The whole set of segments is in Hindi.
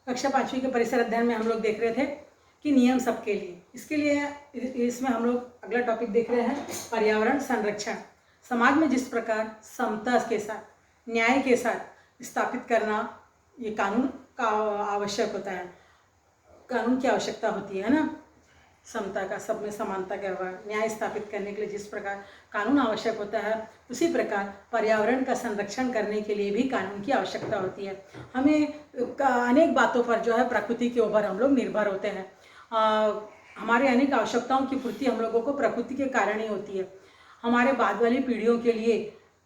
कक्षा 5वीं के परिसर अध्ययन में हम लोग देख रहे थे कि नियम सबके लिए। इसके लिए इसमें हम लोग अगला टॉपिक देख रहे हैं पर्यावरण संरक्षण। समाज में जिस प्रकार समता के साथ, न्याय के साथ स्थापित करना ये कानून का आवश्यक होता है, कानून की आवश्यकता होती है ना। समता का, सब में समानता का व्यवहार, न्याय स्थापित करने के लिए जिस प्रकार कानून आवश्यक होता है, उसी प्रकार पर्यावरण का संरक्षण करने के लिए भी कानून की आवश्यकता होती है। हमें अनेक बातों पर जो है प्रकृति के ऊपर हम लोग निर्भर होते हैं। हमारे अनेक आवश्यकताओं की पूर्ति हम लोगों को प्रकृति के कारण ही होती है। हमारे बाद वाली पीढ़ियों के लिए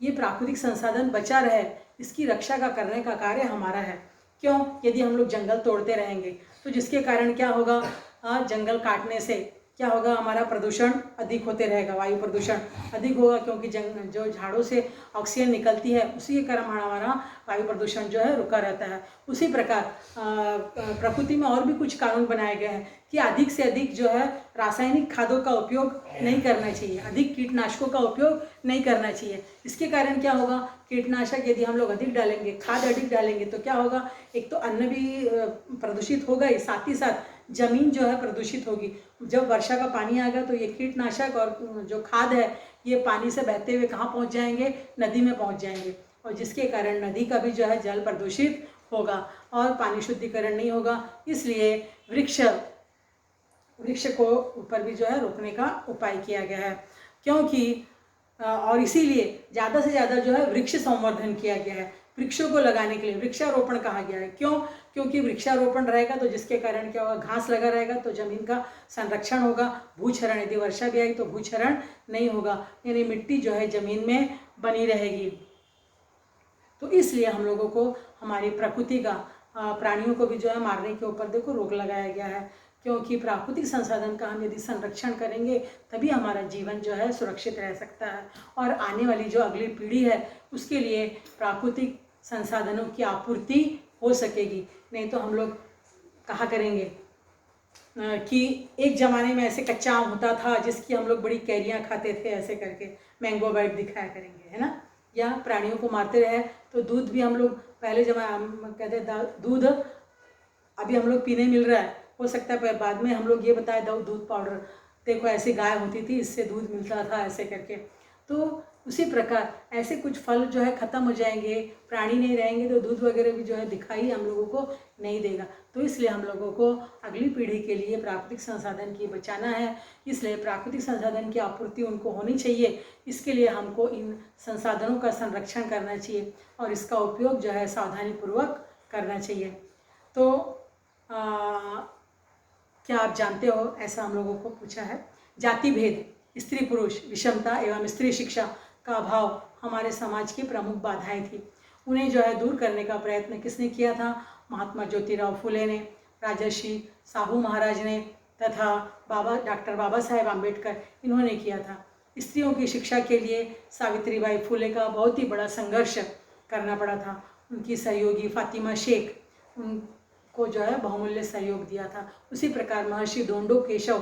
ये प्राकृतिक संसाधन बचा रहे, इसकी रक्षा का करने का कार्य हमारा है। क्यों? यदि हम लोग जंगल तोड़ते रहेंगे तो जिसके कारण क्या होगा, जंगल काटने से क्या होगा, हमारा प्रदूषण अधिक होते रहेगा, वायु प्रदूषण अधिक होगा, क्योंकि जो झाड़ों से ऑक्सीजन निकलती है उसी के कारण हमारा वायु प्रदूषण जो है रुका रहता है। उसी प्रकार प्रकृति में और भी कुछ कानून बनाए गए हैं कि अधिक से अधिक जो है रासायनिक खादों का उपयोग नहीं करना चाहिए, अधिक कीटनाशकों का उपयोग नहीं करना चाहिए। इसके कारण क्या होगा, कीटनाशक यदि हम लोग अधिक डालेंगे, खाद अधिक डालेंगे तो क्या होगा, एक तो अन्न भी प्रदूषित होगा ही, साथ ही साथ जमीन जो है प्रदूषित होगी। जब वर्षा का पानी आएगा तो ये कीटनाशक और जो खाद है ये पानी से बहते हुए कहाँ पहुँच जाएंगे, नदी में पहुँच जाएंगे, और जिसके कारण नदी का भी जो है जल प्रदूषित होगा और पानी शुद्धिकरण नहीं होगा। इसलिए वृक्ष को ऊपर भी जो है रोकने का उपाय किया गया है, क्योंकि और इसीलिए ज़्यादा से ज़्यादा जो है वृक्ष संवर्धन किया गया है। वृक्षों को लगाने के लिए वृक्षारोपण कहा गया है। क्यों? क्योंकि वृक्षारोपण रहेगा तो जिसके कारण क्या होगा, घास लगा रहेगा तो जमीन का संरक्षण होगा, भूक्षरण, यदि वर्षा भी आएगी तो भूक्षरण नहीं होगा, यानी मिट्टी जो है जमीन में बनी रहेगी। तो इसलिए हम लोगों को हमारी प्रकृति का, प्राणियों को भी जो है मारने के ऊपर देखो रोक लगाया गया है, क्योंकि प्राकृतिक संसाधन का हम यदि संरक्षण करेंगे तभी हमारा जीवन जो है सुरक्षित रह सकता है, और आने वाली जो अगली पीढ़ी है उसके लिए प्राकृतिक संसाधनों की आपूर्ति हो सकेगी। नहीं तो हम लोग कहा करेंगे कि एक ज़माने में ऐसे कच्चा आम होता था जिसकी हम लोग बड़ी कैरियाँ खाते थे, ऐसे करके मैंगो बाइट दिखाया करेंगे, है ना। या प्राणियों को मारते रहे तो दूध भी हम लोग पहले जमाने कहते दूध अभी हम लोग पीने मिल रहा है, हो सकता है बाद में हम लोग ये बताए दो दूध पाउडर, देखो ऐसी गाय होती थी इससे दूध मिलता था, ऐसे करके। तो उसी प्रकार ऐसे कुछ फल जो है ख़त्म हो जाएंगे, प्राणी नहीं रहेंगे तो दूध वगैरह भी जो है दिखाई हम लोगों को नहीं देगा। तो इसलिए हम लोगों को अगली पीढ़ी के लिए प्राकृतिक संसाधन की बचाना है, इसलिए प्राकृतिक संसाधन की आपूर्ति उनको होनी चाहिए। इसके लिए हमको इन संसाधनों का संरक्षण करना चाहिए और इसका उपयोग जो है सावधानीपूर्वक करना चाहिए। तो क्या आप जानते हो, ऐसा हम लोगों को पूछा है, जाति भेद, स्त्री पुरुष विषमता एवं स्त्री शिक्षा का अभाव हमारे समाज की प्रमुख बाधाएं थी। उन्हें जो है दूर करने का प्रयत्न किसने किया था? महात्मा ज्योतिराव फुले ने, राजर्षि साहू महाराज ने तथा डॉक्टर बाबा साहेब आम्बेडकर, इन्होंने किया था। स्त्रियों की शिक्षा के लिए सावित्रीबाई फुले का बहुत ही बड़ा संघर्ष करना पड़ा था। उनकी सहयोगी फातिमा शेख उनको जो है बहुमूल्य सहयोग दिया था। उसी प्रकार महर्षि दोंडो केशव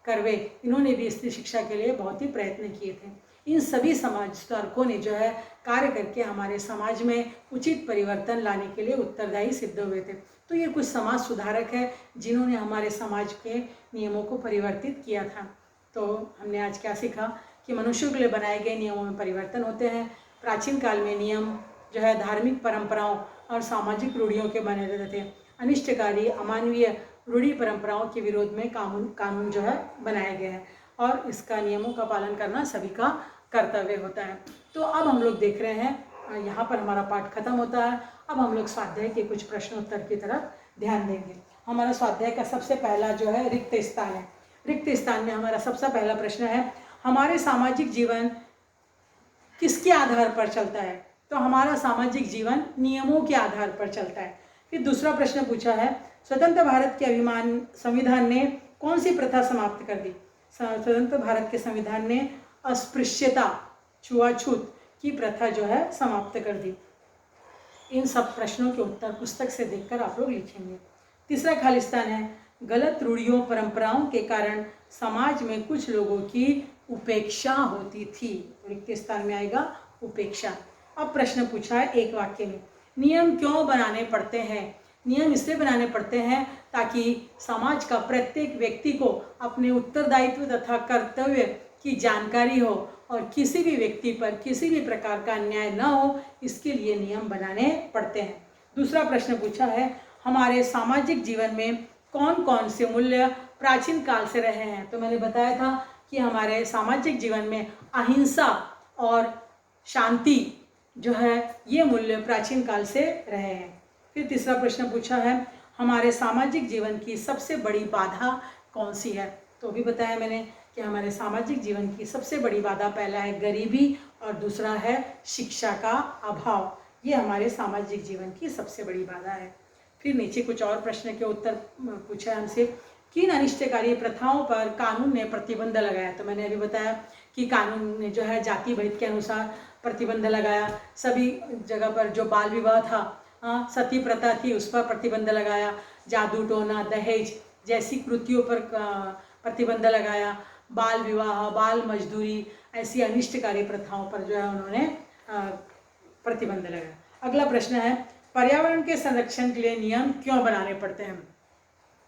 कर्वे, इन्होंने भी स्त्री शिक्षा के लिए बहुत ही प्रयत्न किए थे। इन सभी समाज सुधारकों ने जो है कार्य करके हमारे समाज में उचित परिवर्तन लाने के लिए उत्तरदायी सिद्ध हुए थे। तो ये कुछ समाज सुधारक है जिन्होंने हमारे समाज के नियमों को परिवर्तित किया था। तो हमने आज क्या सीखा कि मनुष्यों के लिए बनाए गए नियमों में परिवर्तन होते हैं। प्राचीन काल में नियम जो है धार्मिक परंपराओं और सामाजिक रूढ़ियों के बने रहते थे। अनिष्टकारी, अमानवीय रूढ़ी परंपराओं के विरोध में कानून जो है बनाए गए हैं और इसका नियमों का पालन करना सभी का कर्तव्य होता है। तो अब हम लोग देख रहे हैं, यहाँ पर हमारा पाठ खत्म होता है। अब हम लोग स्वाध्याय के कुछ प्रश्नोत्तर की तरफ ध्यान देंगे। हमारा स्वाध्याय का सबसे पहला जो है रिक्त स्थान है। रिक्त स्थान में हमारा सबसे पहला प्रश्न है, हमारे सामाजिक जीवन किसके आधार पर चलता है? तो हमारा सामाजिक जीवन नियमों के आधार पर चलता है। फिर दूसरा प्रश्न पूछा है, स्वतंत्र भारत के संविधान ने कौन सी प्रथा समाप्त कर दी? स्वतंत्र भारत के संविधान ने अस्पृश्यता, छुआछूत की प्रथा जो है समाप्त कर दी। इन सब प्रश्नों के उत्तर पुस्तक से देखकर आप लोग लिखेंगे। तीसरा खालिस्तान है, गलत रूढ़ियों परंपराओं के कारण समाज में कुछ लोगों की उपेक्षा होती थी। रिक्त स्थान में आएगा उपेक्षा। अब प्रश्न पूछा है एक वाक्य में, नियम क्यों बनाने पड़ते हैं? नियम इसलिए बनाने पड़ते हैं ताकि समाज का प्रत्येक व्यक्ति को अपने उत्तरदायित्व तथा कर्तव्य की जानकारी हो और किसी भी व्यक्ति पर किसी भी प्रकार का अन्याय न हो, इसके लिए नियम बनाने पड़ते हैं। दूसरा प्रश्न पूछा है, हमारे सामाजिक जीवन में कौन कौन से मूल्य प्राचीन काल से रहे हैं। तो मैंने बताया था कि हमारे सामाजिक जीवन में अहिंसा और शांति जो है ये मूल्य प्राचीन काल से रहे हैं। फिर तीसरा प्रश्न पूछा है, हमारे सामाजिक जीवन की सबसे बड़ी बाधा कौन सी है। तो भी बताया मैंने कि हमारे सामाजिक जीवन की सबसे बड़ी बाधा, पहला है गरीबी और दूसरा है शिक्षा का अभाव। ये हमारे सामाजिक जीवन की सबसे बड़ी बाधा है। फिर नीचे कुछ और प्रश्न के उत्तर पूछा है हमसे, किन अनिष्टकारी प्रथाओं पर कानून ने प्रतिबंध लगाया। तो मैंने अभी बताया कि कानून ने जो है जाति भेद के अनुसार प्रतिबंध लगाया। सभी जगह पर जो बाल विवाह था, सती प्रथा थी, उस पर प्रतिबंध लगाया। जादू टोना, दहेज जैसी कृतियों पर प्रतिबंध लगाया। बाल विवाह, बाल मजदूरी, ऐसी अनिष्टकारी प्रथाओं पर जो है उन्होंने प्रतिबंध लगाया। अगला प्रश्न है, पर्यावरण के संरक्षण के लिए नियम क्यों बनाने पड़ते हैं।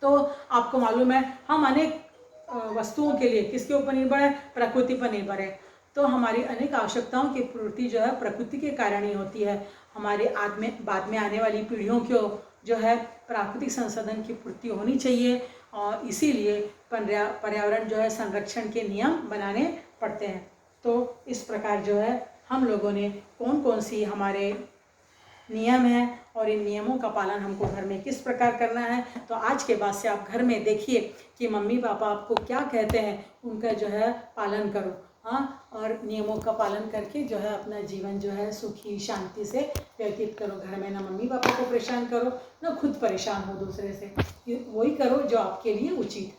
तो आपको मालूम है हम अनेक वस्तुओं के लिए किसके ऊपर निर्भर है, प्रकृति पर निर्भर है। तो हमारी अनेक आवश्यकताओं की पूर्ति जो है प्रकृति के कारण ही होती है। हमारे बाद में आने वाली पीढ़ियों को जो है प्राकृतिक संसाधन की पूर्ति होनी चाहिए और इसीलिए पर्यावरण जो है संरक्षण के नियम बनाने पड़ते हैं। तो इस प्रकार जो है हम लोगों ने कौन कौन सी हमारे नियम हैं और इन नियमों का पालन हमको घर में किस प्रकार करना है। तो आज के बाद से आप घर में देखिए कि मम्मी पापा आपको क्या कहते हैं, उनका जो है पालन करो। और नियमों का पालन करके जो है अपना जीवन जो है सुखी शांति से व्यतीत करो। घर में ना मम्मी पापा को परेशान करो, ना खुद परेशान हो दूसरे से। वही करो जो आपके लिए उचित है।